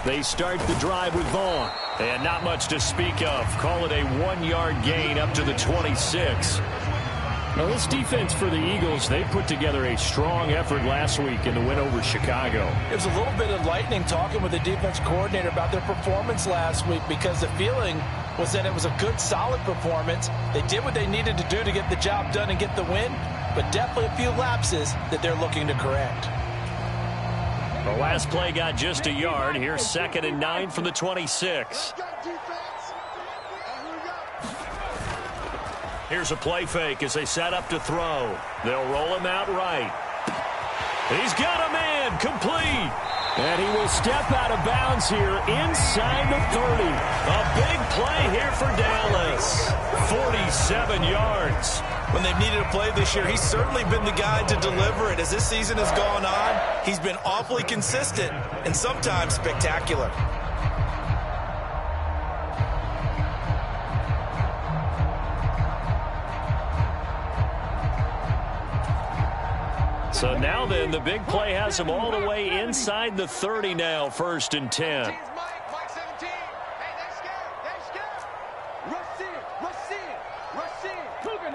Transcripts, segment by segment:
They start the drive with Vaughn. And not much to speak of. Call it a 1-yard gain up to the 26. Now, this defense for the Eagles, they put together a strong effort last week in the win over Chicago. It was a little bit enlightening talking with the defense coordinator about their performance last week, because the feeling was that it was a good, solid performance. They did what they needed to do to get the job done and get the win, but definitely a few lapses that they're looking to correct. The last play got just a yard. Here's 2nd and 9 from the 26. Here's a play fake as they set up to throw. They'll roll him out right. He's got a man, complete. And he will step out of bounds here inside the 30. A big play here for Dallas. 47 yards. When they've needed a play this year, he's certainly been the guy to deliver it. As this season has gone on, he's been awfully consistent and sometimes spectacular. So now then, the big play has him all the way inside the 30 now, 1st and 10.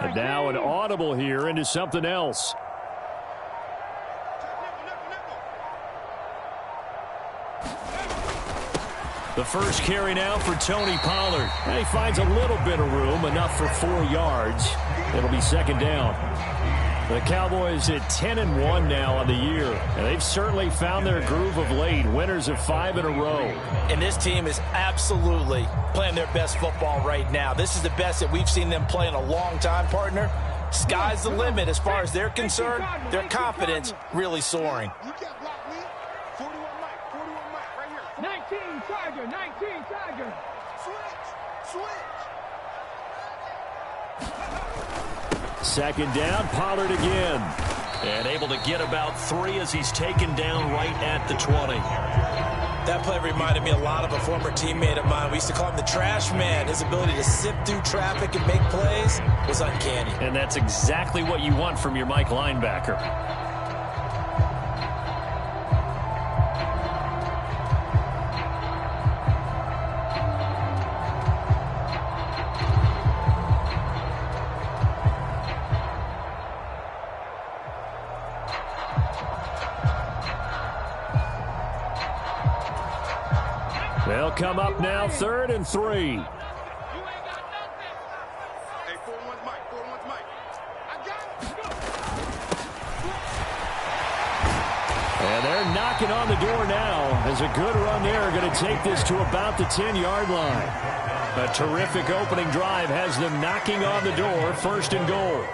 And now an audible here into something else. The first carry now for Tony Pollard. And he finds a little bit of room, enough for 4 yards. It'll be 2nd down. The Cowboys at 10-1 now on the year. And they've certainly found their groove of late. Winners of 5 in a row. And this team is absolutely playing their best football right now. This is the best that we've seen them play in a long time, partner. Sky's the limit as far as they're concerned. Their confidence really soaring. 19 Tiger, 19 Tiger. Switch. 2nd down, Pollard again. And able to get about 3 as he's taken down right at the 20. That play reminded me a lot of a former teammate of mine. We used to call him the trash man. His ability to sift through traffic and make plays was uncanny. And that's exactly what you want from your Mike linebacker. They'll come up now, 3rd and 3. And they're knocking on the door now as a good run there. Going to take this to about the 10-yard line. A terrific opening drive has them knocking on the door, 1st and goal.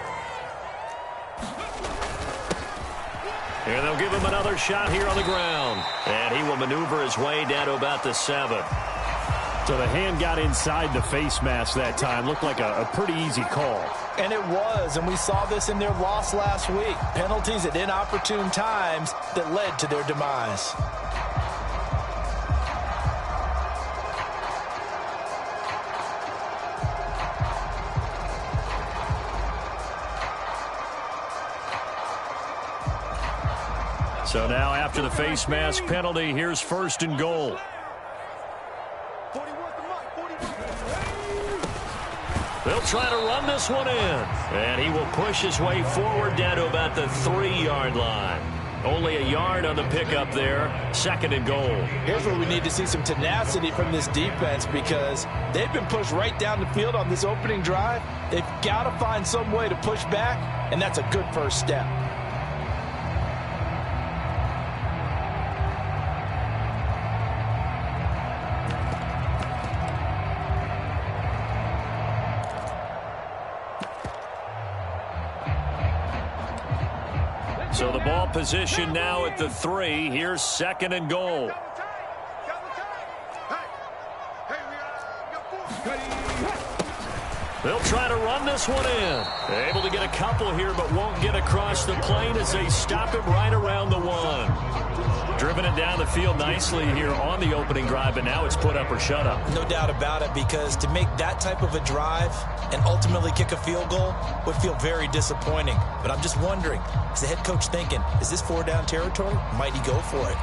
And they'll give him another shot here on the ground. And he will maneuver his way down to about the 7. So the hand got inside the face mask that time. Looked like a pretty easy call. And it was, and we saw this in their loss last week. Penalties at inopportune times that led to their demise. So now after the face mask penalty, here's 1st and goal. They'll try to run this one in. And he will push his way forward down to about the 3-yard line. Only a yard on the pickup there. 2nd and goal. Here's where we need to see some tenacity from this defense, because they've been pushed right down the field on this opening drive. They've got to find some way to push back, and that's a good first step. So the ball position now at the 3. Here's 2nd and goal. They'll try to run this one in. Able to get a couple here, but won't get across the plane as they stop him right around the 1. Driven it down the field nicely here on the opening drive, but now it's put up or shut up. No doubt about it, because to make that type of a drive and ultimately kick a field goal would feel very disappointing. But I'm just wondering, is the head coach thinking, is this 4-down territory? Might he go for it?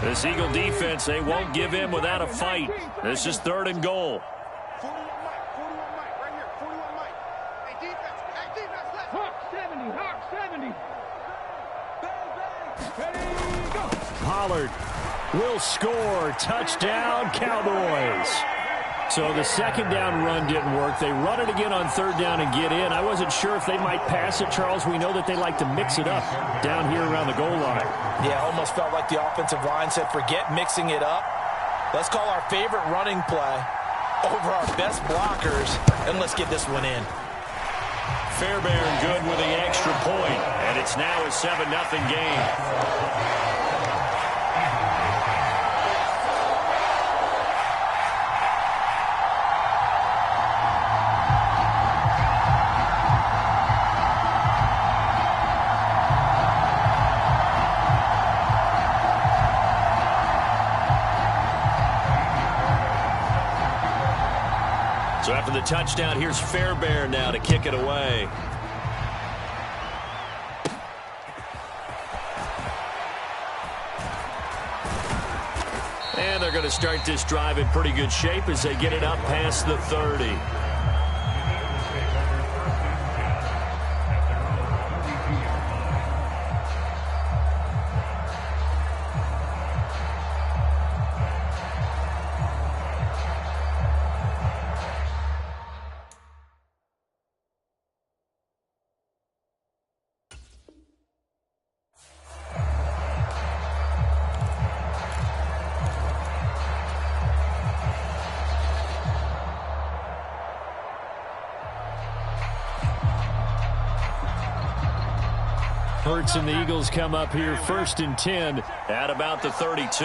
This Eagle defense, they won't give in without a fight. This is 3rd and goal. 41 Mike, right here, 41 Mike. Hey, defense, left. Hawk 70. Ready, go. Pollard will score. Touchdown, Cowboys. So the 2nd down run didn't work. They run it again on 3rd down and get in. I wasn't sure if they might pass it, Charles. We know that they like to mix it up down here around the goal line. Yeah, almost felt like the offensive line said, forget mixing it up. Let's call our favorite running play over our best blockers, and let's get this one in. Fairbairn good with the extra point, and it's now a 7-0 game. So after the touchdown, here's Fairbairn now to kick it away. And they're going to start this drive in pretty good shape as they get it up past the 30. Hurts and the Eagles come up here 1st and 10 at about the 32.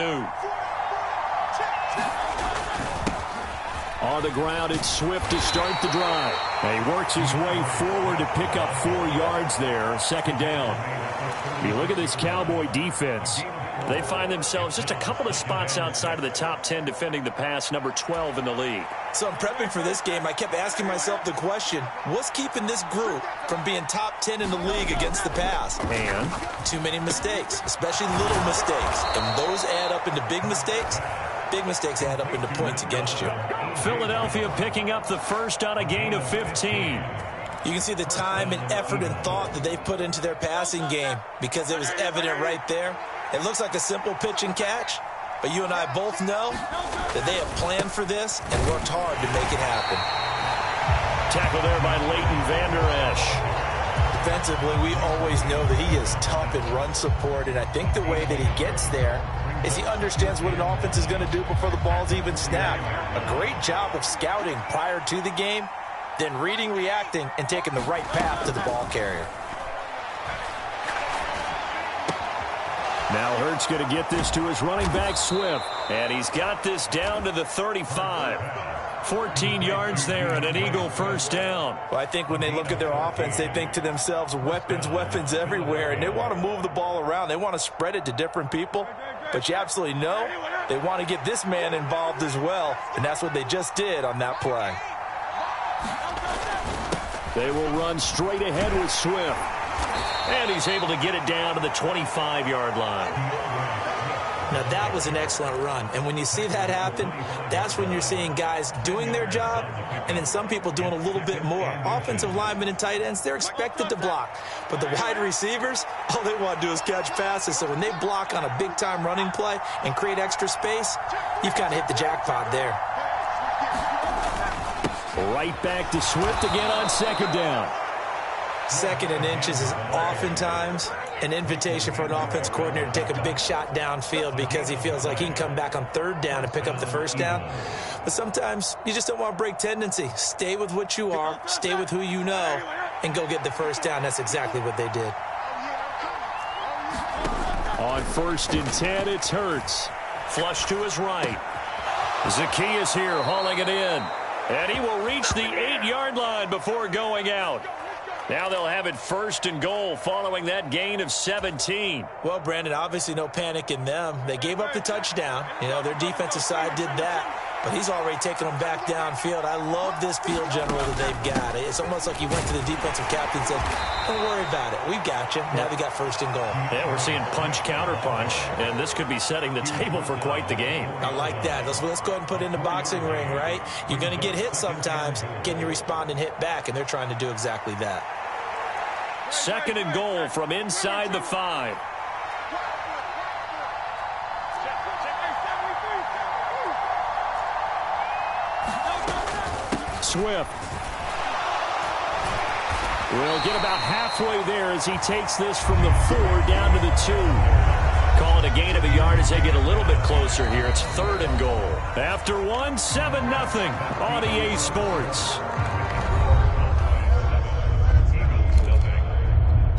On the ground, it's Swift to start the drive. And he works his way forward to pick up 4 yards there, 2nd down. You look at this Cowboy defense. They find themselves just a couple of spots outside of the top 10 defending the pass, number 12 in the league. So I'm prepping for this game. I kept asking myself the question, what's keeping this group from being top 10 in the league against the pass? And? Too many mistakes, especially little mistakes. And those add up into big mistakes. Big mistakes add up into points against you. Philadelphia picking up the first on a gain of 15. You can see the time and effort and thought that they've put into their passing game because it was evident right there. It looks like a simple pitch and catch, but you and I both know that they have planned for this and worked hard to make it happen. Tackle there by Leighton Vander Esch. Defensively, we always know that he is tough in run support, and I think the way that he gets there is he understands what an offense is going to do before the ball's even snapped. A great job of scouting prior to the game, then reading, reacting, and taking the right path to the ball carrier. Now Hurts going to get this to his running back, Swift. And he's got this down to the 35. 14 yards there and an Eagle first down. Well, I think when they look at their offense, they think to themselves, weapons, weapons everywhere. And they want to move the ball around. They want to spread it to different people. But you absolutely know they want to get this man involved as well. And that's what they just did on that play. They will run straight ahead with Swift. And he's able to get it down to the 25-yard line. Now, that was an excellent run. And when you see that happen, that's when you're seeing guys doing their job and then some people doing a little bit more. Offensive linemen and tight ends, they're expected to block. But the wide receivers, all they want to do is catch passes. So when they block on a big-time running play and create extra space, you've kind of hit the jackpot there. Right back to Swift again on 2nd down. 2nd and inches is oftentimes an invitation for an offense coordinator to take a big shot downfield because he feels like he can come back on 3rd down and pick up the 1st down. But sometimes you just don't want to break tendency. Stay with what you are, stay with who you know, and go get the 1st down. That's exactly what they did. On 1st and 10, it's Hurts. Flush to his right. Zacchaeus here hauling it in. And he will reach the 8-yard line before going out. Now they'll have it 1st and goal following that gain of 17. Well, Brandon, obviously no panic in them. They gave up the touchdown. You know, their defensive side did that. but he's already taken them back downfield. I love this field general that they've got. It's almost like he went to the defensive captain and said, don't worry about it. We've got you. Now they got first and goal. Yeah, we're seeing punch, counter punch, and this could be setting the table for quite the game. I like that. Let's go ahead and put it in the boxing ring, right? You're going to get hit sometimes. Can you respond and hit back? And they're trying to do exactly that. Second and goal from inside the 5. Swift will get about halfway there as he takes this from the 4 down to the 2. Call it a gain of a yard as they get a little bit closer here. It's third and goal. After 1, 7-0 on EA Sports.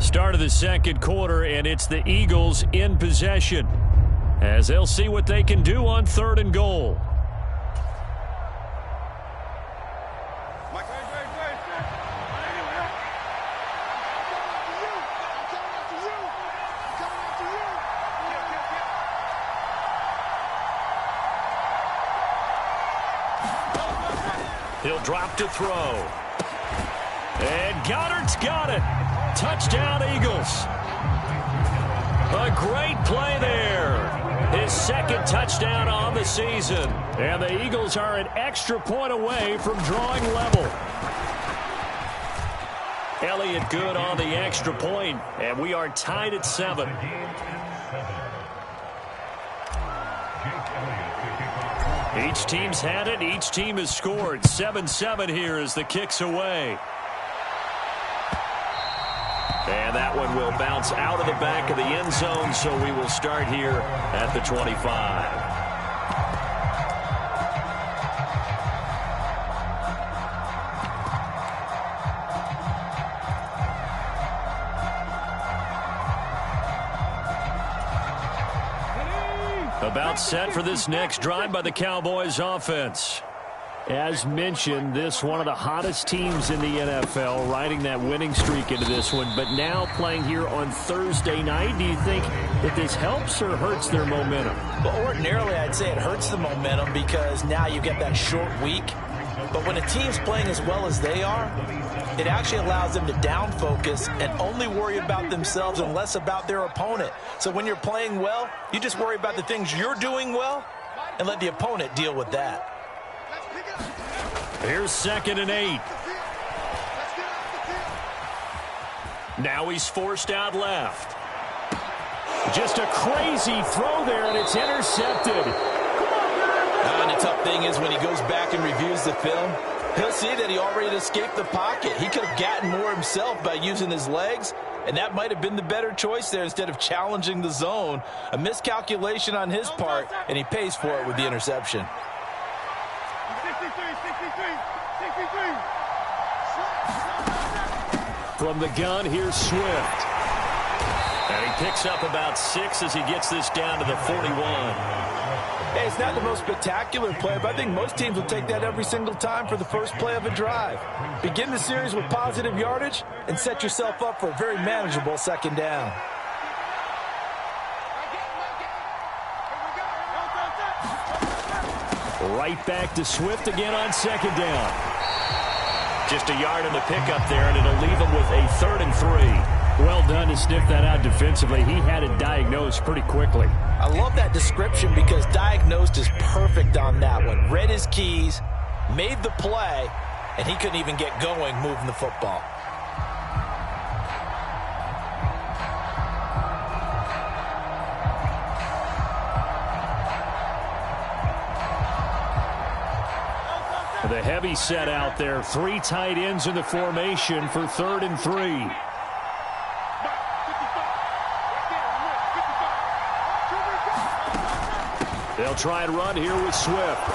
Start of the second quarter, and it's the Eagles in possession as they'll see what they can do on third and goal. He'll drop to throw. And Goddard's got it. Touchdown, Eagles. A great play there. His second touchdown on the season. And the Eagles are an extra point away from drawing level. Elliott good on the extra point, and we are tied at 7. Each team's had it. Each team has scored. 7-7 here as the kick's away. And that one will bounce out of the back of the end zone, so we will start here at the 25. About set for this next drive by the Cowboys offense. As mentioned, this one of the hottest teams in the NFL, riding that winning streak into this one, but now playing here on Thursday night. Do you think that this helps or hurts their momentum? Well, ordinarily I'd say it hurts the momentum because now you get that short week. But when a team's playing as well as they are, it actually allows them to down focus and only worry about themselves and less about their opponent. So when you're playing well, you just worry about the things you're doing well and let the opponent deal with that. Here's 2nd and 8. Now he's forced out left. Just a crazy throw there, and it's intercepted. And the tough thing is when he goes back and reviews the film, he'll see that he already escaped the pocket. He could have gotten more himself by using his legs, and that might have been the better choice there instead of challenging the zone. A miscalculation on his part, and he pays for it with the interception. 63. From the gun, here's Swift. And he picks up about 6 as he gets this down to the 41. Hey, it's not the most spectacular play, but I think most teams will take that every single time for the first play of a drive. Begin the series with positive yardage and set yourself up for a very manageable second down. Right back to Swift again on second down. Just a yard in the pickup there, and it'll leave him with a 3rd and 3. Well done to sniff that out defensively. He had it diagnosed pretty quickly. I love that description because diagnosed is perfect on that one. Read his keys, made the play, and he couldn't even get going moving the football. The heavy set out there. 3 tight ends in the formation for 3rd and 3. They'll try and run here with Swift.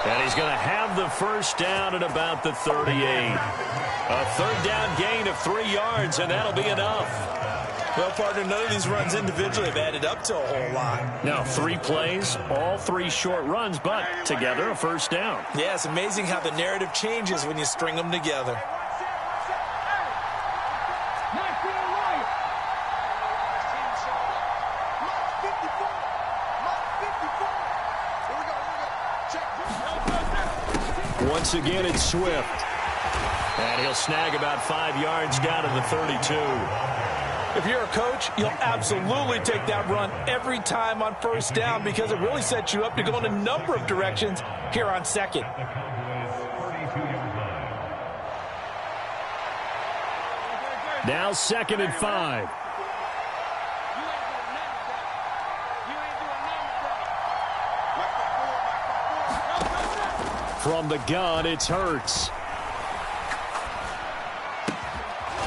And he's going to have the first down at about the 38. A 3rd down gain of 3 yards, and that'll be enough. Well, partner, none of these runs individually have added up to a whole lot. Now, 3 plays, all 3 short runs, but together a first down. Yeah, it's amazing how the narrative changes when you string them together. Here we go. Check. Once again, it's Swift. And he'll snag about 5 yards down to the 32. If you're a coach, you'll absolutely take that run every time on first down because it really sets you up to go in a number of directions here on second. Now 2nd and 5. From the gun, it's Hurts.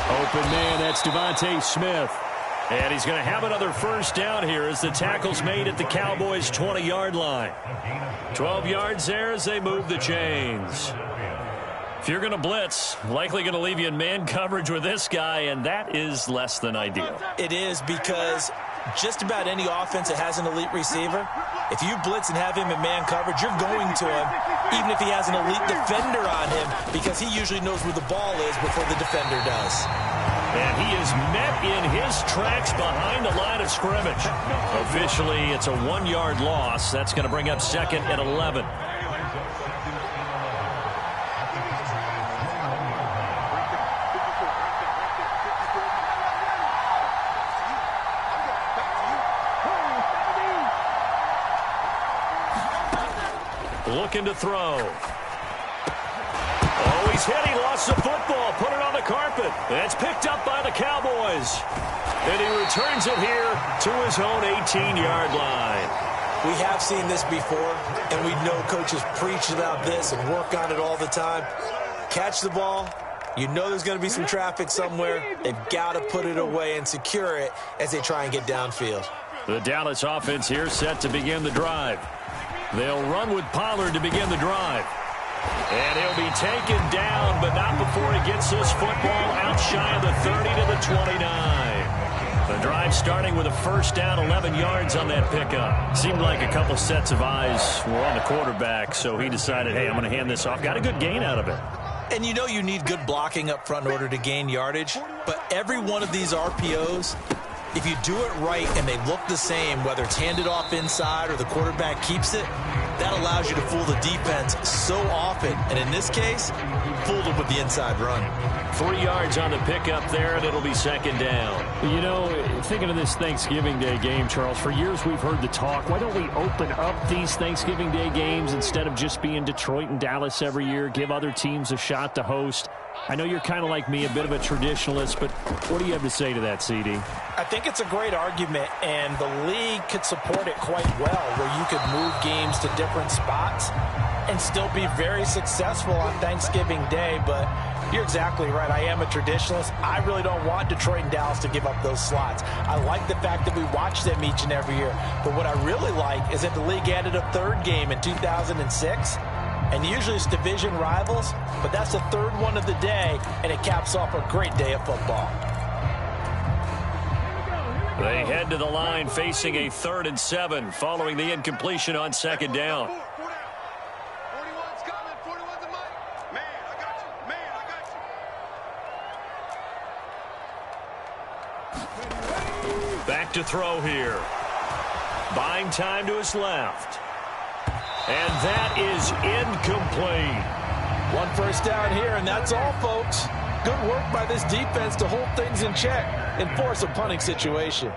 Open man, that's Devontae Smith. And he's going to have another first down here as the tackle's made at the Cowboys' 20-yard line. 12 yards there as they move the chains. If you're going to blitz, likely going to leave you in man coverage with this guy, and that is less than ideal. It is because just about any offense that has an elite receiver, if you blitz and have him in man coverage, you're going to him, even if he has an elite defender on him, because he usually knows where the ball is before the defender does. And he is met in his tracks behind the line of scrimmage. Officially, it's a 1-yard loss. That's going to bring up 2nd and 11. Looking to throw. Oh, he's hit. He lost the football. Put it on the carpet. That's picked up by the Cowboys. And he returns it here to his own 18-yard line. We have seen this before, and we know coaches preach about this and work on it all the time. Catch the ball. You know there's going to be some traffic somewhere. They've got to put it away and secure it as they try and get downfield. The Dallas offense here set to begin the drive. They'll run with Pollard to begin the drive. And he'll be taken down, but not before he gets this football out shy of the 30 to the 29. The drive starting with a first down, 11 yards on that pickup. Seemed like a couple sets of eyes were on the quarterback, so he decided, hey, I'm going to hand this off. Got a good gain out of it. And you know you need good blocking up front in order to gain yardage, but every one of these RPOs, if you do it right and they look the same, whether it's handed off inside or the quarterback keeps it, that allows you to fool the defense so often. And in this case, fooled them with the inside run. 3 yards on the pickup there, and it'll be 2nd down. You know, thinking of this Thanksgiving Day game, Charles, for years we've heard the talk, why don't we open up these Thanksgiving Day games instead of just being Detroit and Dallas every year, give other teams a shot to host? I know you're kind of like me, a bit of a traditionalist, but what do you have to say to that, CD? I think it's a great argument, and the league could support it quite well, where you could move games to different spots and still be very successful on Thanksgiving Day. But you're exactly right. I am a traditionalist. I really don't want Detroit and Dallas to give up those slots. I like the fact that we watch them each and every year. But what I really like is that the league added a 3rd game in 2006. And usually it's division rivals, but that's the 3rd one of the day, and it caps off a great day of football. They head to the line facing a 3rd and 7 following the incompletion on 2nd down. 41's coming. 41's a mic. Man, I got you. Man, I got you. Back to throw here. Buying time to his left. And that is incomplete. 1 first down here, and that's all, folks. Good work by this defense to hold things in check and force a punting situation.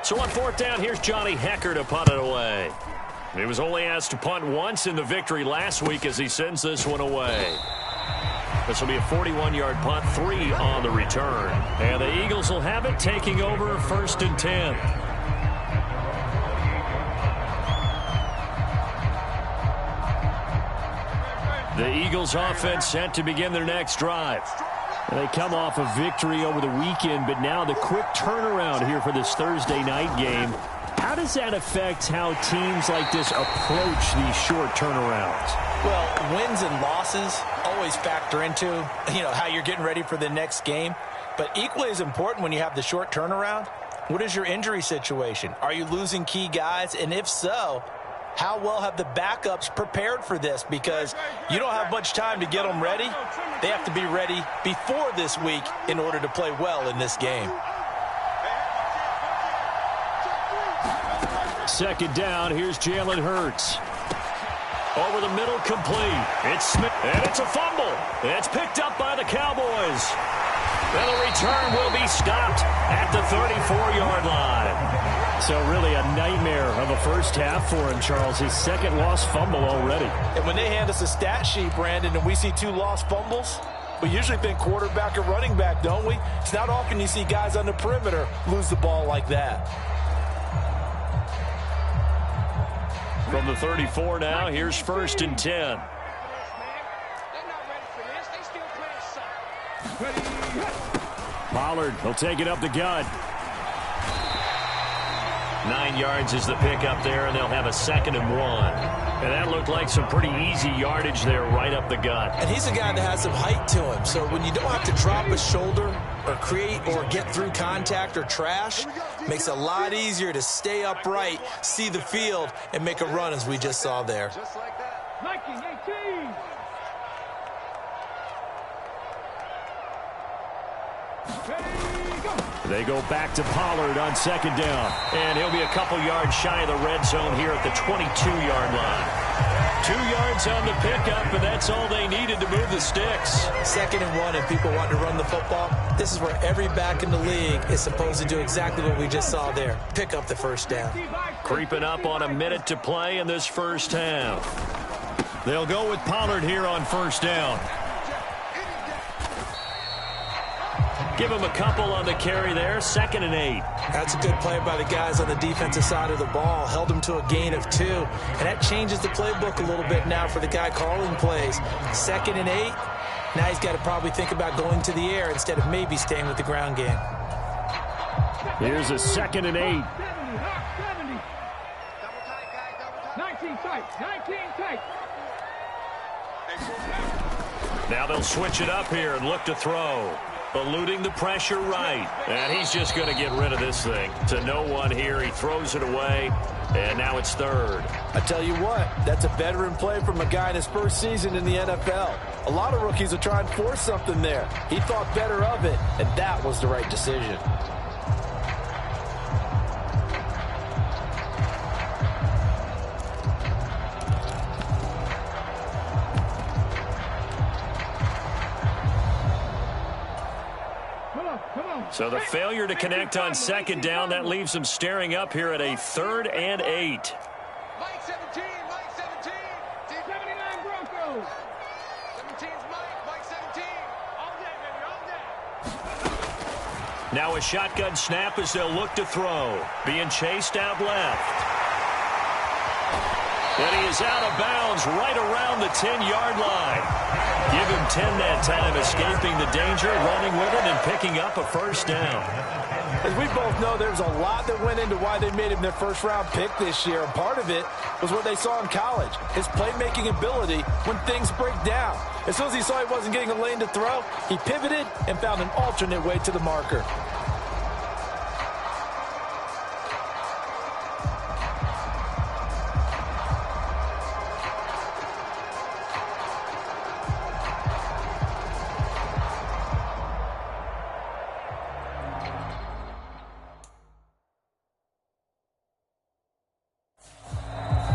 So on 4th down, here's Johnny Hecker to punt it away. He was only asked to punt once in the victory last week as he sends this one away. This will be a 41-yard punt, 3 on the return. And the Eagles will have it, taking over 1st and 10. The Eagles offense set to begin their next drive. And they come off a victory over the weekend, but now the quick turnaround here for this Thursday night game. How does that affect how teams like this approach these short turnarounds? Well, wins and losses always factor into, how you're getting ready for the next game. But equally as important when you have the short turnaround, what is your injury situation? Are you losing key guys? And if so, how well have the backups prepared for this? Because you don't have much time to get them ready. They have to be ready before this week in order to play well in this game. 2nd down, here's Jalen Hurts. Over the middle, complete. It's Smith, and it's a fumble. It's picked up by the Cowboys. And the return will be stopped at the 34-yard line. So really a nightmare of a first half for him, Charles. His second lost fumble already. And when they hand us a stat sheet, Brandon, and we see 2 lost fumbles, we usually think quarterback or running back, don't we? It's not often you see guys on the perimeter lose the ball like that. From the 34 now, here's 1st and 10. Pollard, he'll take it up the gut. 9 yards is the pickup there, and they'll have a 2nd and 1. And that looked like some pretty easy yardage there right up the gut. And he's a guy that has some height to him. So when you don't have to drop a shoulder or create or get through contact or trash, makes it a lot easier to stay upright, see the field, and make a run as we just saw there. Just like that. 1918. They go back to Pollard on 2nd down. And he'll be a couple yards shy of the red zone here at the 22-yard line. 2 yards on the pickup, and that's all they needed to move the sticks. 2nd and 1, and people want to run the football. This is where every back in the league is supposed to do exactly what we just saw there. Pick up the first down. Creeping up on a minute to play in this first half. They'll go with Pollard here on 1st down. Give him a couple on the carry there. 2nd and 8. That's a good play by the guys on the defensive side of the ball. Held him to a gain of 2. And that changes the playbook a little bit now for the guy calling plays. 2nd and 8. Now he's got to probably think about going to the air instead of maybe staying with the ground game. Here's a 2nd and 8. 70, 19 tight. 19 tight. Now they'll switch it up here and look to throw. Eluding the pressure right. And he's just going to get rid of this thing. To no one here. He throws it away. And now it's 3rd. I tell you what, that's a veteran play from a guy in his first season in the NFL. A lot of rookies will try and force something there. He thought better of it, and that was the right decision. So the failure to connect on 2nd down, that leaves them staring up here at a 3rd and 8. Mike 17, Mike 17. 79 Broncos. 17's Mike 17. All day, baby, all day. Now a shotgun snap as they'll look to throw. Being chased out left. And he is out of bounds right around the 10-yard line. Give him 10 that time, escaping the danger, running with it, and picking up a 1st down. As we both know, there's a lot that went into why they made him their first-round pick this year. And part of it was what they saw in college, his playmaking ability when things break down. As soon as he saw he wasn't getting a lane to throw, he pivoted and found an alternate way to the marker.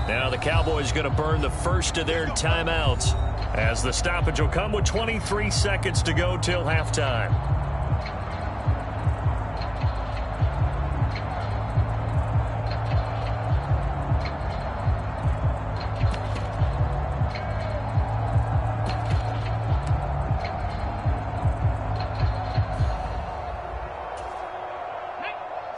Now the Cowboys going to burn the first of their timeouts as the stoppage will come with 23 seconds to go till halftime.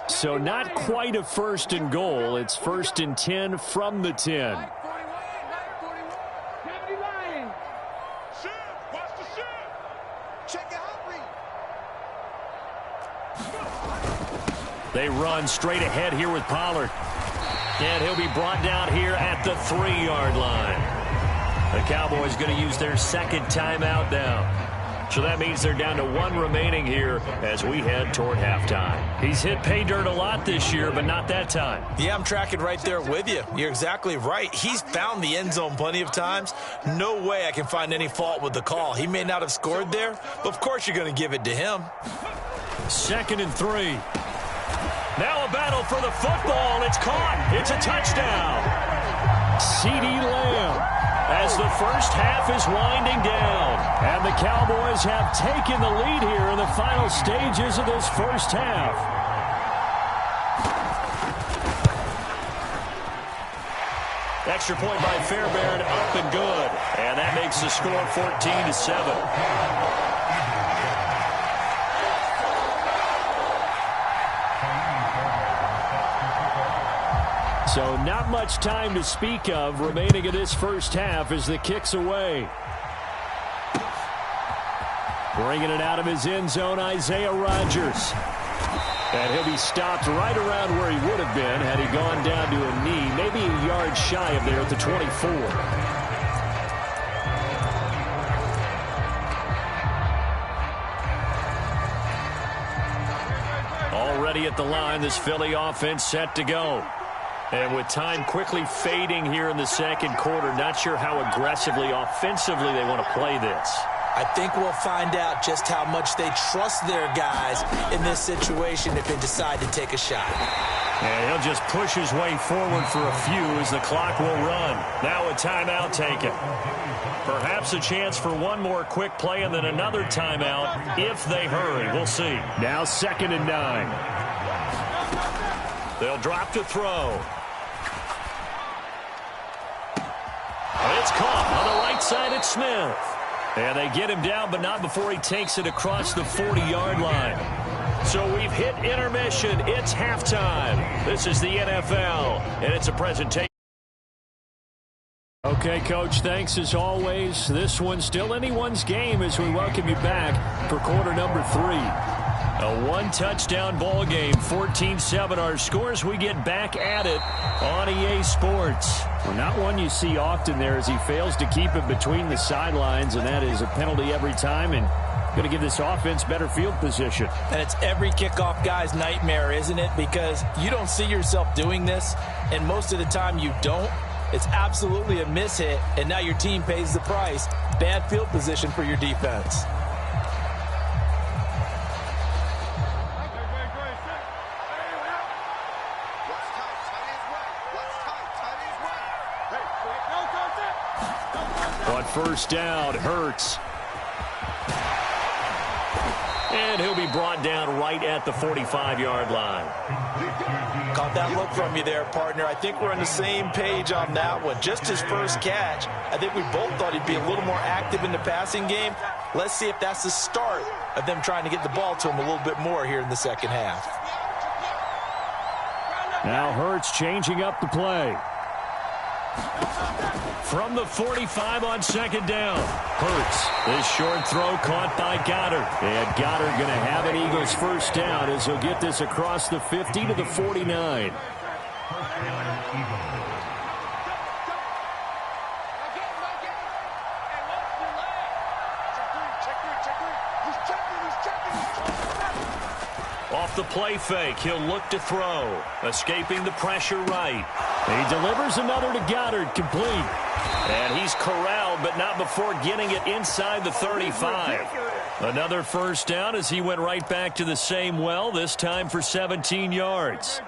So not quite a 1st and goal. It's 1st and 10 from the 10. Mike 41, Mike 41. 70 Lions. Shoot, watch the shoot. Check it out, They run straight ahead here with Pollard. And he'll be brought down here at the 3-yard line. The Cowboys going to use their 2nd timeout now. So that means they're down to 1 remaining here as we head toward halftime. He's hit pay dirt a lot this year, but not that time. Yeah, I'm tracking right there with you. You're exactly right. He's found the end zone plenty of times. No way I can find any fault with the call. He may not have scored there, but of course you're going to give it to him. 2nd and 3. Now a battle for the football. It's caught. It's a touchdown. CeeDee Lamb. As the first half is winding down, and the Cowboys have taken the lead here in the final stages of this first half. Extra point by Fairbairn, up and good. And that makes the score 14-7. So not much time to speak of remaining in this first half as the kick's away. Bringing it out of his end zone, Isaiah Rodgers. And he'll be stopped right around where he would have been had he gone down to a knee, maybe a yard shy of there at the 24. Already at the line, this Philly offense set to go. And with time quickly fading here in the second quarter, not sure how aggressively, offensively they want to play this. I think we'll find out just how much they trust their guys in this situation if they decide to take a shot. And he'll just push his way forward for a few as the clock will run. Now a timeout taken. Perhaps a chance for one more quick play and then another timeout if they hurry. We'll see. Now 2nd and 9. They'll drop to throw. And it's caught on the right side at Smith. And they get him down, but not before he takes it across the 40-yard line. So we've hit intermission. It's halftime. This is the NFL, and it's a presentation. Okay, Coach, thanks as always. This one's still anyone's game as we welcome you back for quarter number 3. A one-touchdown ball game, 14-7 our scores. We get back at it on EA Sports. Well, not one you see often there as he fails to keep it between the sidelines, and that is a penalty every time and going to give this offense better field position. And it's every kickoff guy's nightmare, isn't it? Because you don't see yourself doing this, and most of the time you don't. It's absolutely a mishit, and now your team pays the price. Bad field position for your defense. On first down, Hurts. And he'll be brought down right at the 45-yard line. Caught that look from you there, partner. I think we're on the same page on that one. Just his first catch. I think we both thought he'd be a little more active in the passing game. Let's see if that's the start of them trying to get the ball to him a little bit more here in the second half. Now Hurts changing up the play. From the 45 on second down. Hurts. This short throw caught by Goddard. And Goddard going to have an Eagles first down as he'll get this across the 50 to the 49. Off the play fake, he'll look to throw. Escaping the pressure right. He delivers another to Goddard, complete. And he's corralled, but not before getting it inside the 35. Another first down as he went right back to the same well, this time for 17 yards.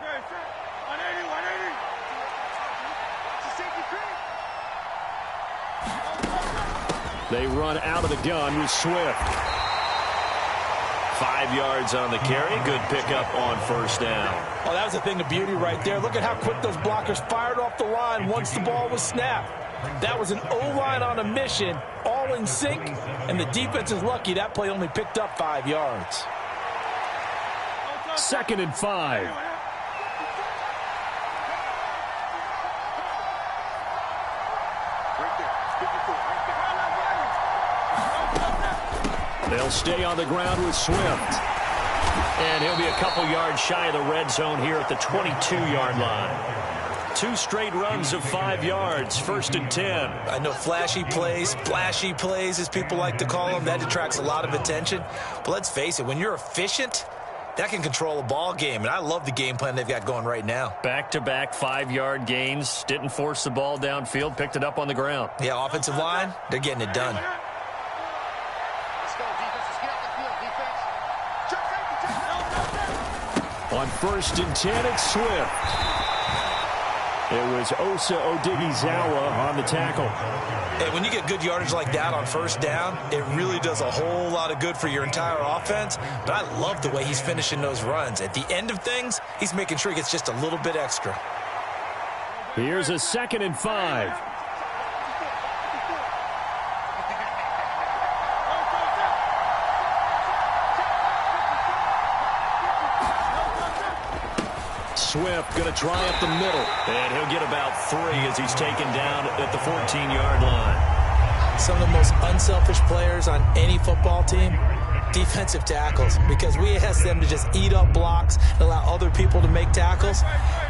They run out of the gun with Swift. 5 yards on the carry. Good pickup on first down. Oh, that was a thing of beauty right there. Look at how quick those blockers fired off the line once the ball was snapped. That was an O-line on a mission, all in sync, and the defense is lucky that play only picked up 5 yards. 2nd and 5. They'll stay on the ground with Swift. And he'll be a couple yards shy of the red zone here at the 22-yard line. 2 straight runs of 5 yards, 1st and 10. I know flashy plays, flashy plays, as people like to call them, that attracts a lot of attention. But let's face it, when you're efficient, that can control a ball game. And I love the game plan they've got going right now. Back-to-back 5-yard gains. Didn't force the ball downfield, picked it up on the ground. Yeah, offensive line, they're getting it done. On 1st and 10, it's Swift. It was Osa Odighizuwa on the tackle. And when you get good yardage like that on first down, it really does a whole lot of good for your entire offense. But I love the way he's finishing those runs. At the end of things, he's making sure he gets just a little bit extra. Here's a 2nd and 5. Swift going to try up the middle. And he'll get about 3 as he's taken down at the 14-yard line. Some of the most unselfish players on any football team, defensive tackles, because we ask them to just eat up blocks and allow other people to make tackles.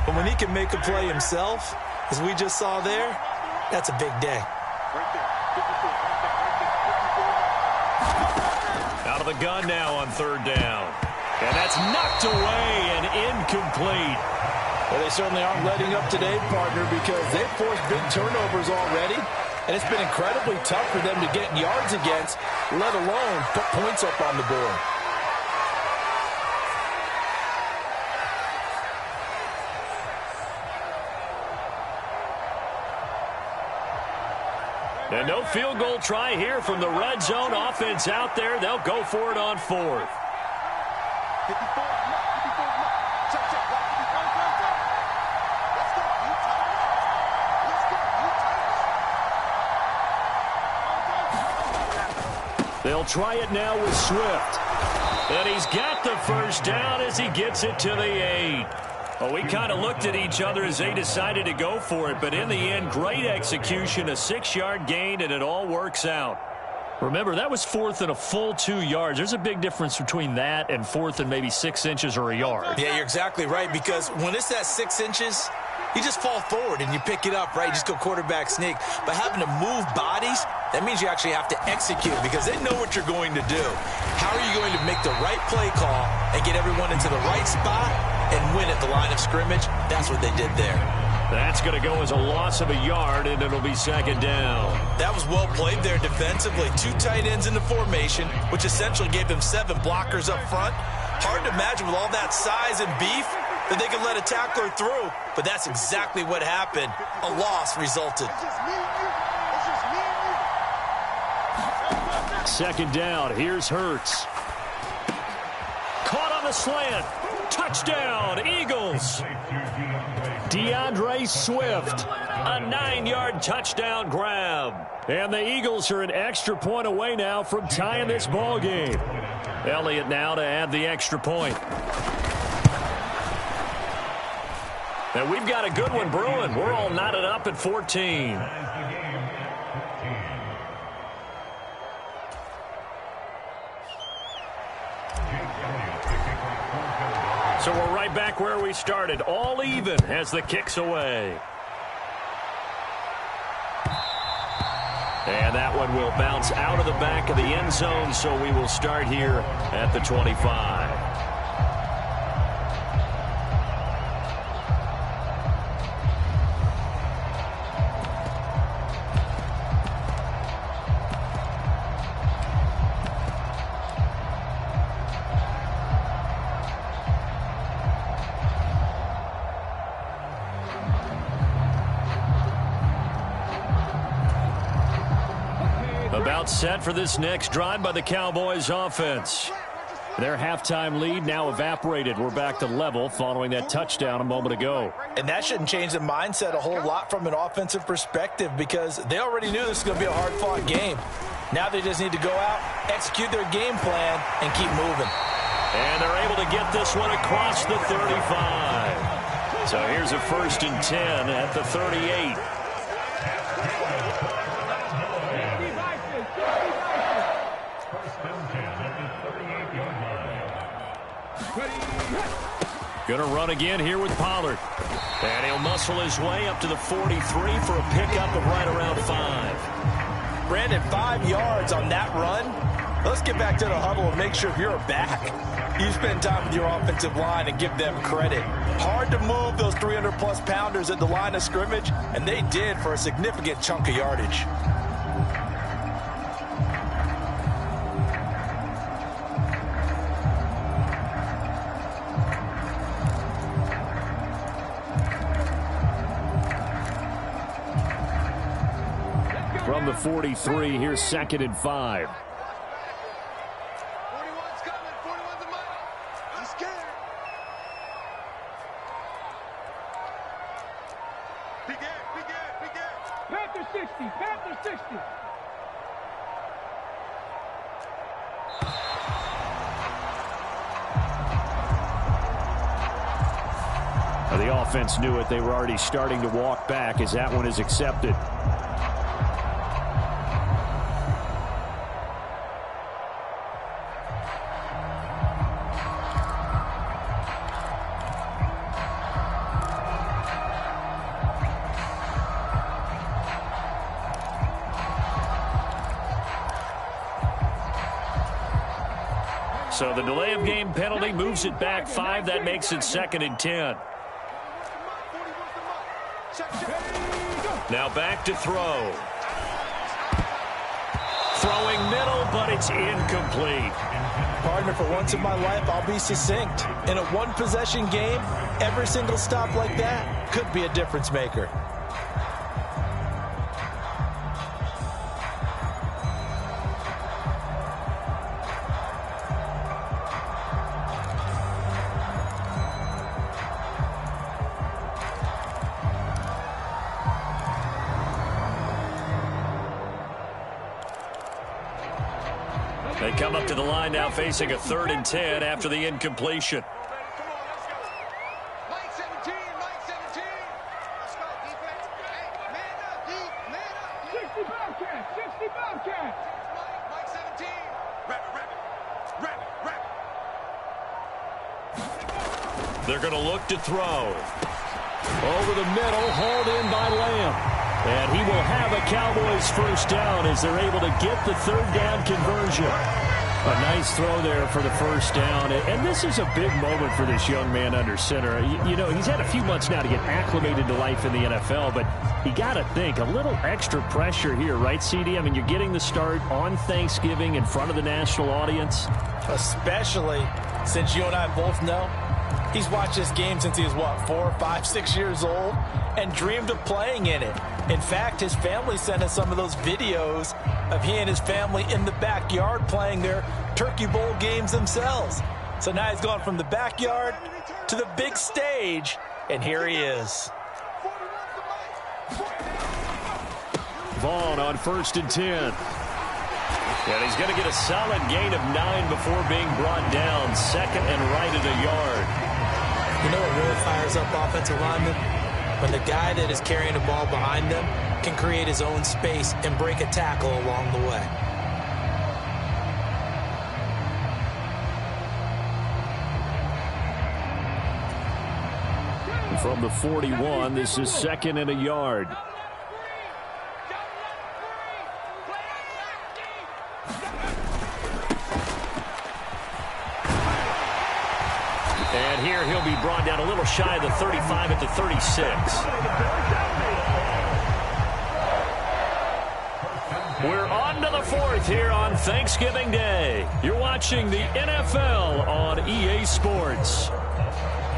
But when he can make a play himself, as we just saw there, that's a big day. Out of the gun now on 3rd down. And that's knocked away and incomplete. Well, they certainly aren't letting up today, partner, because they've forced big turnovers already. And it's been incredibly tough for them to get yards against, let alone put points up on the board. And no field goal try here from the red zone offense out there. They'll go for it on 4th. They'll try it now with Swift. And he's got the first down as he gets it to the 8. Well, we kind of looked at each other as they decided to go for it. But in the end, great execution, a 6-yard gain, and it all works out. Remember, that was 4th and a full 2 yards. There's a big difference between that and 4th and maybe 6 inches or a yard. Yeah, you're exactly right, because when it's that 6 inches, you just fall forward and you pick it up, right? You just go quarterback sneak. But having to move bodies, that means you actually have to execute because they know what you're going to do. How are you going to make the right play call and get everyone into the right spot and win at the line of scrimmage? That's what they did there. That's going to go as a loss of a yard, and it'll be 2nd down. That was well played there defensively. 2 tight ends in the formation, which essentially gave them 7 blockers up front. Hard to imagine with all that size and beef that they could let a tackler through, but that's exactly what happened. A loss resulted. 2nd down. Here's Hurts. Caught on the slant. Touchdown, Eagles. DeAndre Swift. A 9-yard touchdown grab. And the Eagles are an extra point away now from tying this ball game. Elliott now to add the extra point. And we've got a good one brewing. We're all knotted up at 14. So we're right back where we started. All even as the kick's away. And that one will bounce out of the back of the end zone, so we will start here at the 25. About set for this next drive by the Cowboys offense. Their halftime lead now evaporated. We're back to level following that touchdown a moment ago. And that shouldn't change the mindset a whole lot from an offensive perspective because they already knew this was going to be a hard-fought game. Now they just need to go out, execute their game plan, and keep moving. And they're able to get this one across the 35. So here's a 1st and 10 at the 38. Going to run again here with Pollard. And he'll muscle his way up to the 43 for a pickup of right around 5. Brandon, 5 yards on that run. Let's get back to the huddle and make sure if you're a back, you spend time with your offensive line and give them credit. Hard to move those 300-plus pounders at the line of scrimmage, and they did for a significant chunk of yardage. from the 43. Here's 2nd and 5. 41's coming. 41's a mile. He's scared. Big air, big air, big air. Panther 60, Panther 60. The offense knew it. They were already starting to walk back as that one is accepted. So the delay of game penalty moves it back 5. That makes it 2nd and 10. Now back to throw. Throwing middle, but it's incomplete. Partner, for once in my life, I'll be succinct. In a one-possession game, every single stop like that could be a difference maker. They come up to the line now facing a 3rd and 10 after the incompletion. Come on, let's go. Mike 17, Mike 17. Let's go, defense. Hey, man up, D, man up. 60 Bobcats, 60 Bobcats. Mike 17. Wrap it. They're going to look to throw. Over the middle, hauled in by Lamb. And he will have a Cowboys first down as they're able to get the 3rd down conversion. A nice throw there for the first down. And this is a big moment for this young man under center. You know, he's had a few months now to get acclimated to life in the NFL, but you got to think a little extra pressure here, right, CD? I mean, you're getting the start on Thanksgiving in front of the national audience. Especially since you and I both know he's watched this game since he was, what, 4, 5, 6 years old and dreamed of playing in it. In fact, his family sent us some of those videos of he and his family in the backyard playing their Turkey Bowl games themselves. So now he's gone from the backyard to the big stage, and here he is. Vaughn on 1st and 10. And he's going to get a solid gain of 9 before being brought down. 2nd and right at a yard. You know what really fires up offensive linemen? When the guy that is carrying the ball behind them can create his own space and break a tackle along the way. From the 41, this is 2nd and a yard. And here he'll be brought down a little shy of the 35 at the 36. We're on to the 4th here on Thanksgiving Day. You're watching the NFL on EA Sports.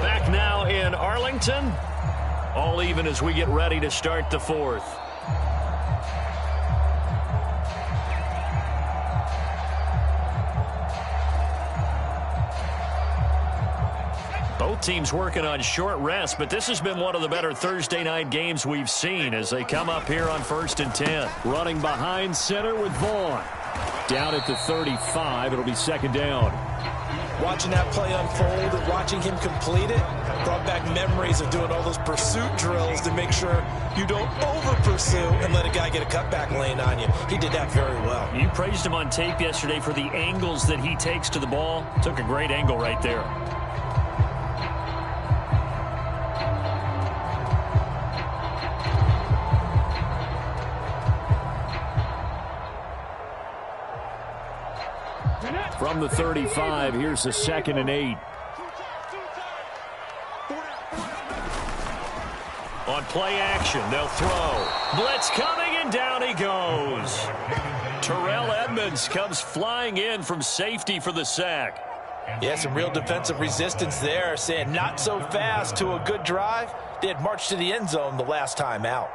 Back now in Arlington. All even as we get ready to start the 4th. Both teams working on short rest, but this has been one of the better Thursday night games we've seen as they come up here on 1st and 10. Running behind center with Vaughn. Down at the 35, it'll be 2nd down. Watching that play unfold and watching him complete it brought back memories of doing all those pursuit drills to make sure you don't over-pursue and let a guy get a cutback lane on you. He did that very well. You praised him on tape yesterday for the angles that he takes to the ball. Took a great angle right there. From the 35, here's the 2nd and 8. On play action, they'll throw. Blitz coming, and down he goes. Terrell Edmonds comes flying in from safety for the sack. Yeah, some real defensive resistance there, saying not so fast to a good drive. They had marched to the end zone the last time out.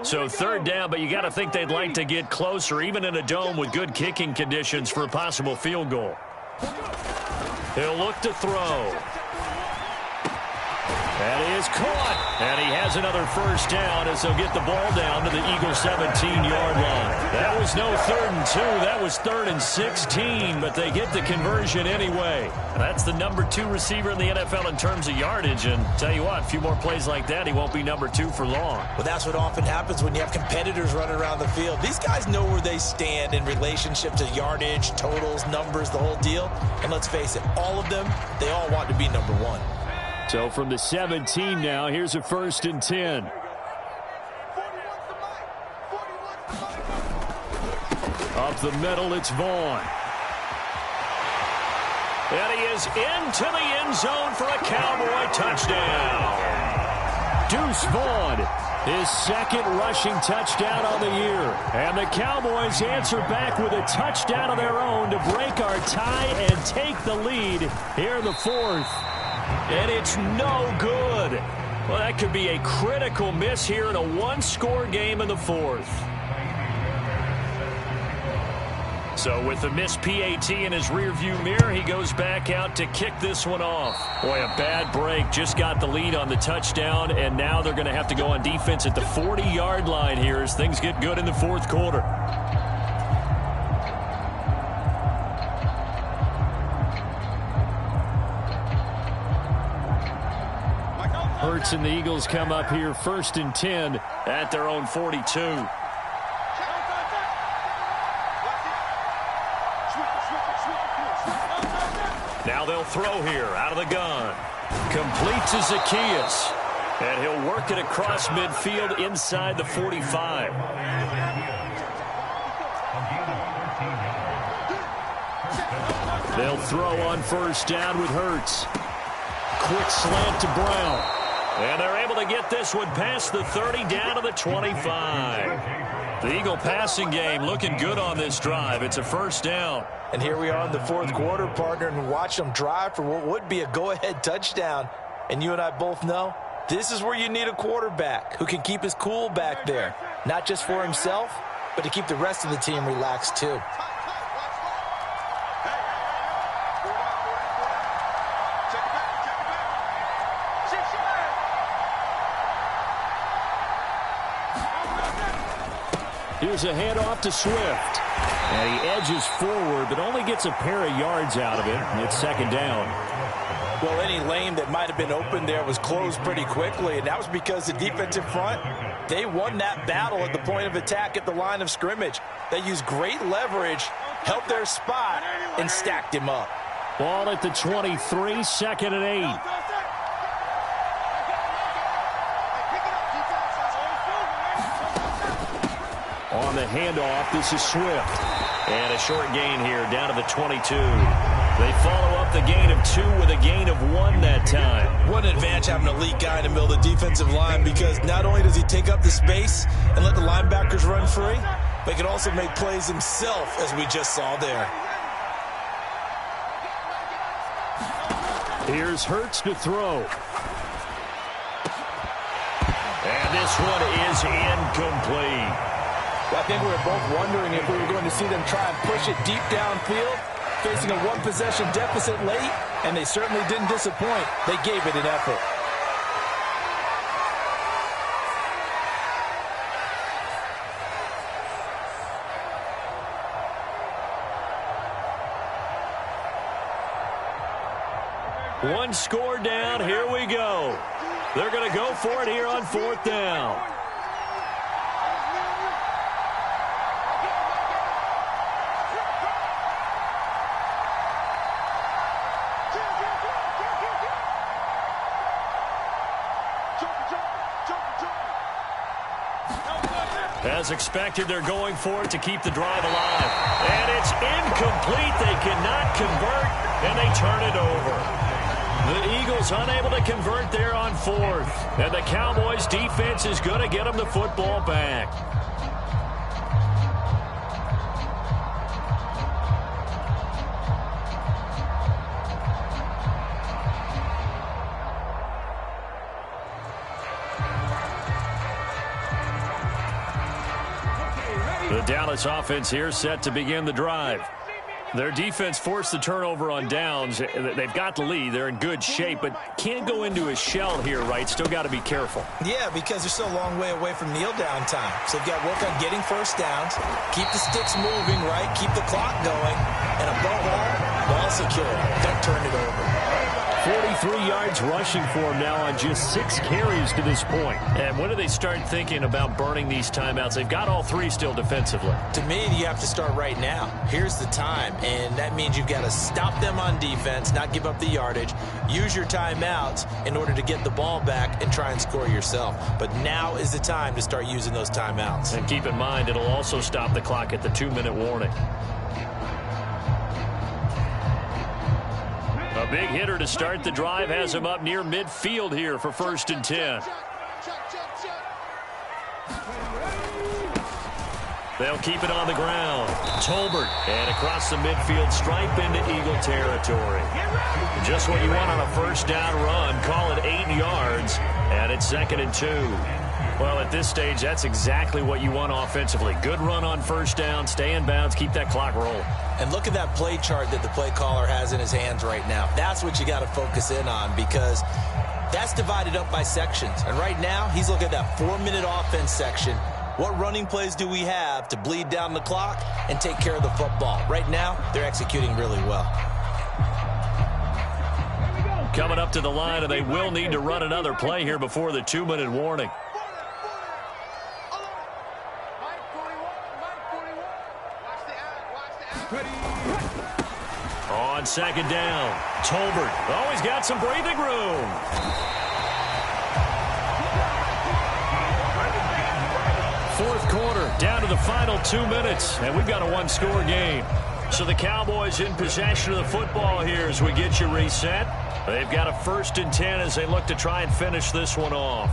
So third down, but you got to think they'd like to get closer, even in a dome with good kicking conditions for a possible field goal. He'll look to throw. And he is caught. And he has another first down as they'll get the ball down to the Eagles' 17-yard line. That was no 3rd and 2. That was 3rd and 16, but they get the conversion anyway. And that's the number 2 receiver in the NFL in terms of yardage. And tell you what, a few more plays like that, he won't be number 2 for long. Well, that's what often happens when you have competitors running around the field. These guys know where they stand in relationship to yardage, totals, numbers, the whole deal. And let's face it, all of them, they all want to be number 1. So from the 17 now, here's a 1st and 10. Up the middle, it's Vaughn. And he is into the end zone for a Cowboy touchdown. Deuce Vaughn, his 2nd rushing touchdown on the year. And the Cowboys answer back with a touchdown of their own to break our tie and take the lead here in the 4th. And it's no good. Well, that could be a critical miss here in a 1-score game in the 4th. So with the missed PAT in his rearview mirror, he goes back out to kick this one off. Boy, a bad break. Just got the lead on the touchdown, and now they're going to have to go on defense at the 40-yard line here as things get good in the 4th quarter. Hurts and the Eagles come up here 1st and 10 at their own 42. Now they'll throw here out of the gun. Complete to Zacchaeus. And he'll work it across midfield inside the 45. They'll throw on 1st down with Hurts. Quick slant to Brown. And they're able to get this one past the 30 down to the 25. The Eagle passing game looking good on this drive. It's a 1st down. And here we are in the 4th quarter, partner, and watch them drive for what would be a go-ahead touchdown. And you and I both know this is where you need a quarterback who can keep his cool back there. Not just for himself, but to keep the rest of the team relaxed too. Here's a handoff to Swift. And he edges forward, but only gets a pair of yards out of it. And it's 2nd down. Well, any lane that might have been open there was closed pretty quickly, and that was because the defensive front, they won that battle at the point of attack at the line of scrimmage. They used great leverage, helped their spot, and stacked him up. Ball at the 23, 2nd and 8. On the handoff, this is Swift. And a short gain here down to the 22. They follow up the gain of 2 with a gain of 1 that time. What an advantage having an elite guy in the middle of the defensive line, because not only does he take up the space and let the linebackers run free, but he can also make plays himself, as we just saw there. Here's Hurts to throw. And this one is incomplete. Well, I think we were both wondering if we were going to see them try and push it deep downfield, facing a 1-possession deficit late, and they certainly didn't disappoint. They gave it an effort. One score down. Here we go. They're going to go for it here on 4th down. As expected, they're going for it to keep the drive alive. And it's incomplete. They cannot convert, and they turn it over. The Eagles unable to convert there on 4th. And the Cowboys defense is going to get them the football back. The Dallas offense here set to begin the drive. Their defense forced the turnover on downs. They've got the lead. They're in good shape, but can't go into a shell here, right? Still got to be careful. Yeah, because they're still a long way away from kneel down time. So they've got to work on getting first downs, keep the sticks moving, right? Keep the clock going, and above all, ball secure. Don't turn it over. 43 yards rushing for him now on just 6 carries to this point. And when do they start thinking about burning these timeouts? They've got all 3 still defensively. To me, you have to start right now. Here's the time, and that means you've got to stop them on defense, not give up the yardage, use your timeouts in order to get the ball back and try and score yourself. But now is the time to start using those timeouts. And keep in mind, it'll also stop the clock at the 2-minute warning. A big hitter to start the drive has him up near midfield here for 1st and 10. They'll keep it on the ground. Tolbert, and across the midfield stripe into Eagle territory. Just what you want on a first down run. Call it 8 yards, and it's 2nd and 2. Well, at this stage, that's exactly what you want offensively. Good run on first down, stay in bounds, keep that clock rolling. And look at that play chart that the play caller has in his hands right now. That's what you got to focus in on, because that's divided up by sections. And right now, he's looking at that 4-minute offense section. What running plays do we have to bleed down the clock and take care of the football? Right now, they're executing really well. Coming up to the line, and they will need to run another play here before the 2-minute warning. On 2nd down, Tolbert. Oh, he's got some breathing room. Fourth quarter, down to the final 2 minutes, and we've got a 1-score game. So the Cowboys in possession of the football here as we get you reset. They've got a 1st and 10 as they look to try and finish this one off.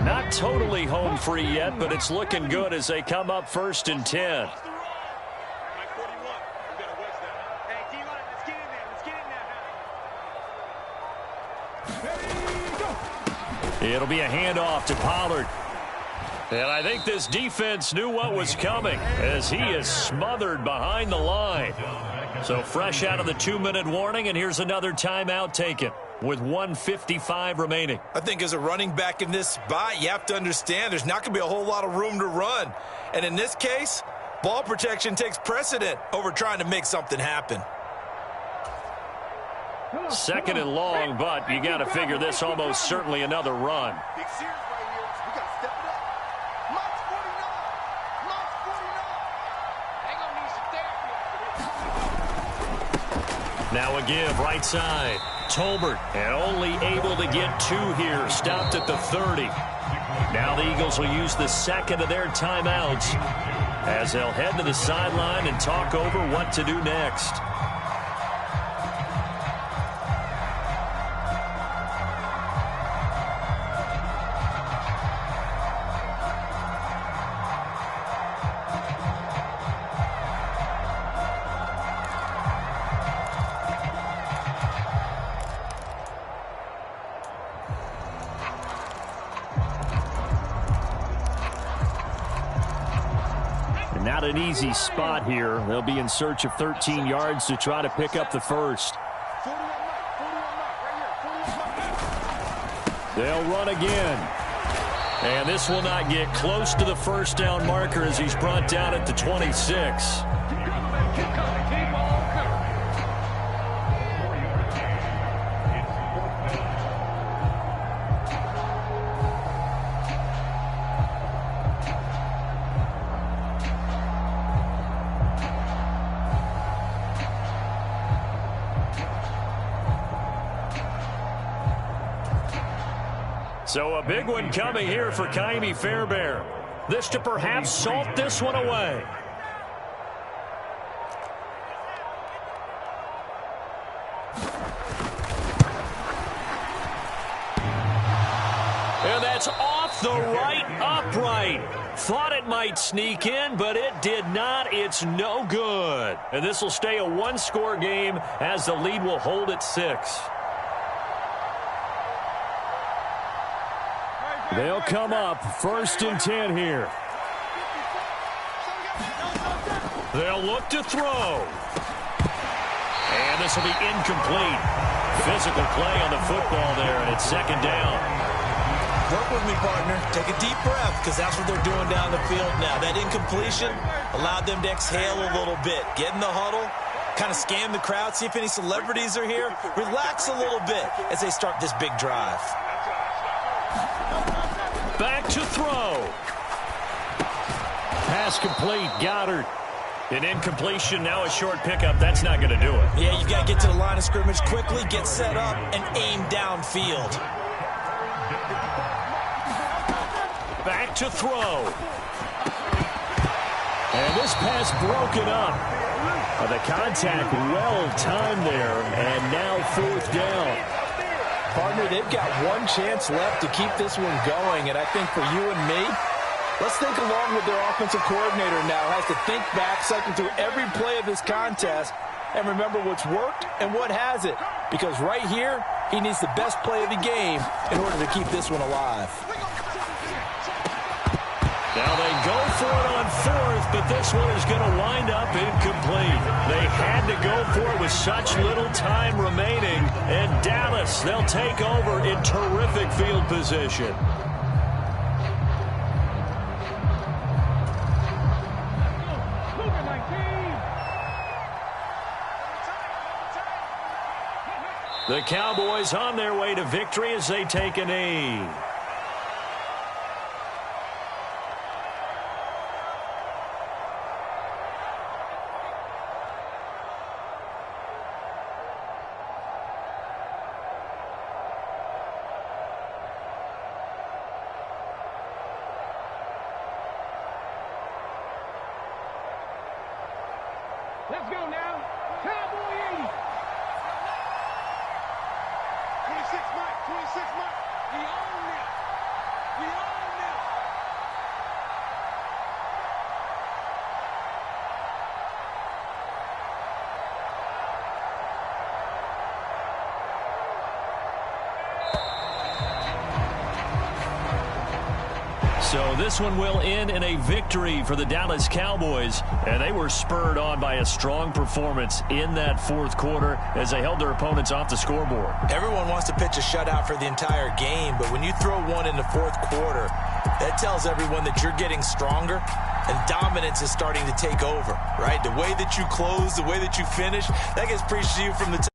Not totally home free yet, but it's looking good as they come up 1st and 10. It'll be a handoff to Pollard. And I think this defense knew what was coming as he is smothered behind the line. So fresh out of the 2-minute warning, and here's another timeout taken with 1:55 remaining. I think as a running back in this spot, you have to understand there's not going to be a whole lot of room to run. And in this case, ball protection takes precedent over trying to make something happen. 2nd and long, but you got to figure this almost certainly another run. Big series right here. We got to step it up. Mike's 49. Mike's 49. They going to need some therapy after this. Now a give right side. Tolbert, and only able to get 2 here. Stopped at the 30. Now the Eagles will use the 2nd of their timeouts as they'll head to the sideline and talk over what to do next. Not an easy spot here. They'll be in search of 13 yards to try to pick up the first. They'll run again. And this will not get close to the first down marker as he's brought down at the 26. So a big one coming here for Ka'imi Fairbairn. This to perhaps salt this one away. off the right upright. Thought it might sneak in, but it did not. It's no good. And this will stay a one-score game as the lead will hold at 6. They'll come up 1st and 10 here. They'll look to throw. And this will be incomplete. Physical play on the football there, and it's 2nd down. Work with me, partner. Take a deep breath, because that's what they're doing down the field now. That incompletion allowed them to exhale a little bit. Get in the huddle, kind of scan the crowd, see if any celebrities are here. Relax a little bit as they start this big drive. Back to throw. Pass complete. Goddard. An incompletion, now a short pickup. That's not going to do it. Yeah, you've got to get to the line of scrimmage quickly, get set up, and aim downfield. Back to throw. And this pass broken up. The contact well timed there, and now 4th down. Partner, they've got one chance left to keep this one going, and I think for you and me, let's think along with their offensive coordinator now. Has to think back, cycle through every play of this contest, and remember what's worked and what hasn't. Because right here, he needs the best play of the game in order to keep this one alive. Now they go for it on 4th, but this one is going to wind up incomplete. They had to go for it with such little time remaining. And Dallas, they'll take over in terrific field position. The Cowboys on their way to victory as they take a knee. Let's go now. Cowboy 80. 26 Mike. 26 Mike. We own it. We own it. So this one will end in a victory for the Dallas Cowboys, and they were spurred on by a strong performance in that 4th quarter as they held their opponents off the scoreboard. Everyone wants to pitch a shutout for the entire game, but when you throw one in the 4th quarter, that tells everyone that you're getting stronger and dominance is starting to take over, right? The way that you close, the way that you finish, that gets preached to you from the top.